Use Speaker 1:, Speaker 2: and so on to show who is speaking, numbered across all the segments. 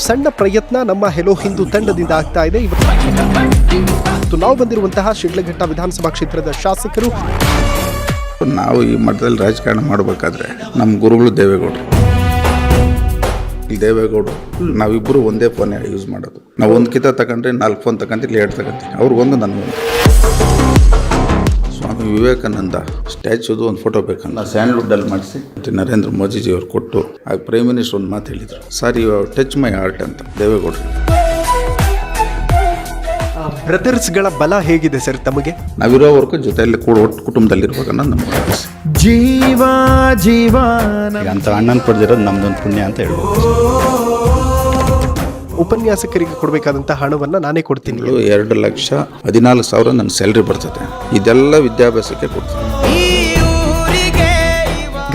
Speaker 1: ಸಣ್ಣ ಪ್ರಯತ್ನ ನಮ್ಮ ಹೆಲೋ ಹಿಂದೂ ತಂಡದಿಂದ ಆಗ್ತಾ ಇದೆ. ಇವತ್ತು ನಾವು ಬಂದಿರುವಂತಹ ಶಿಡ್ಲಘಟ್ಟ ವಿಧಾನಸಭಾ ಕ್ಷೇತ್ರದ ಶಾಸಕರು.
Speaker 2: ನಾವು ಈ ಮಟ್ಟದಲ್ಲಿ ರಾಜಕಾರಣ ಮಾಡಬೇಕಾದ್ರೆ ನಮ್ಮ ಗುರುಗಳು ದೇವೇಗೌಡರು ನಾವಿಬ್ಬರು ಒಂದೇ ಫೋನ್ ಯೂಸ್ ಮಾಡೋದು. ನಾವು ಒಂದು ಕಿತ ತಗೊಂಡ್ರೆ 4 ಫೋನ್ ತಗೊಂತೀವಿ, 2 ತಗೊಂತೀವಿ. ಅವ್ರು ಒಂದು ನನಗೊಂದು. ಸ್ವಾಮಿ ವಿವೇಕಾನಂದ ಸ್ಟ್ಯಾಚ್ಯೂದು ಒಂದು ಫೋಟೋ ಬೇಕಂತ ಸ್ಯಾಂಡ್ಲ್ವುಡ್ಡಲ್ಲಿ ಮಾಡಿಸಿ ನರೇಂದ್ರ ಮೋದಿಜಿ ಅವ್ರು ಕೊಟ್ಟು ಆಗ ಪ್ರೈಮ್ ಮಿನಿಸ್ಟರ್ ಒಂದು ಮಾತು ಹೇಳಿದರು, sir you touch my heart ಅಂತ ದೇವೇಗೌಡರು.
Speaker 1: ಬ್ರದರ್ಸ್ಗಳ ಬಲ ಹೇಗಿದೆ ಸರ್ ತಮಗೆ?
Speaker 2: ನಾವಿರೋವರೆಗೂ ಜೊತೆಯಲ್ಲಿ ಕೂಡ ಒಟ್ಟು ಕುಟುಂಬದಲ್ಲಿರ್ಬೇಕನ್ನೋದು ನಮ್ಮ ಆಸೆ.
Speaker 3: ಜೀವ ಅಂತ ಅಣ್ಣನ ಪಡೆದಿರೋದು ನಮ್ದೊಂದು ಪುಣ್ಯ ಅಂತ ಹೇಳ್ಬೋದು.
Speaker 1: ಉಪನ್ಯಾಸಕರಿಗೆ ಕೊಡಬೇಕಾದಂಥ ಹಣವನ್ನು ನಾನೇ ಕೊಡ್ತೀನಿ.
Speaker 2: 2,14,000 ನನ್ನ ಸ್ಯಾಲ್ರಿ ಬರ್ತದೆ. ಇದೆಲ್ಲ ವಿದ್ಯಾಭ್ಯಾಸಕ್ಕೆ ಕೊಡ್ತೀನಿ.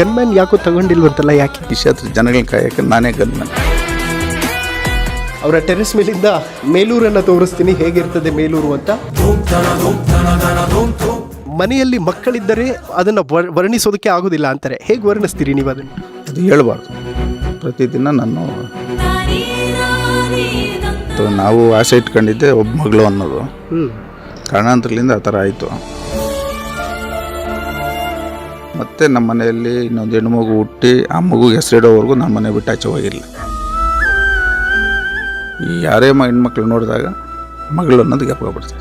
Speaker 1: ಗನ್ಮ್ಯಾನ್ ಯಾಕೋ ತಗೊಂಡಿಲ್ವಂತಲ್ಲ, ಯಾಕೆ?
Speaker 2: ಈ ಕ್ಷೇತ್ರ ಜನಗಳ ಕಾಯಕ್ಕೆ ನಾನೇ ಗನ್ಮ್ಯಾನ್.
Speaker 1: ಅವರ ಟೆರೆಸ್ ಮೇಲಿಂದ ಮೇಲೂರನ್ನು ತೋರಿಸ್ತೀನಿ, ಹೇಗಿರ್ತದೆ ಮೇಲೂರು ಅಂತ. ಮನೆಯಲ್ಲಿ ಮಕ್ಕಳಿದ್ದರೆ ಅದನ್ನು ವರ್ಣಿಸೋದಕ್ಕೆ ಆಗೋದಿಲ್ಲ ಅಂತಾರೆ. ಹೇಗೆ ವರ್ಣಿಸ್ತೀರಿ ನೀವು ಅದನ್ನು?
Speaker 2: ಅದು ಹೇಳ್ಬಾರ್ದು. ಪ್ರತಿದಿನ ನಾವು ಆಸೆ ಇಟ್ಕೊಂಡಿದ್ದೆ ಒಬ್ಬ ಮಗಳು ಅನ್ನೋದು. ಕಾರಣಾಂತರದಿಂದ ಆ ಥರ ಆಯಿತು. ಮತ್ತು ನಮ್ಮ ಮನೆಯಲ್ಲಿ ಇನ್ನೊಂದು ಹೆಣ್ಣು ಮಗು ಹುಟ್ಟಿ ಆ ಮಗುಗೆ ಹೆಸರಿಡೋವರೆಗೂ ನಮ್ಮ ಮನೆ ಬಿಟ್ಟು ಆಚೆ ಹೋಗಿಲ್ಲ. ಈ ಯಾರೇ ಹೆಣ್ಮಕ್ಳು ನೋಡಿದಾಗ ಮಗಳು ಅನ್ನೋದು ಜ್ಞಾಪಕ ಬರ್ತದೆ.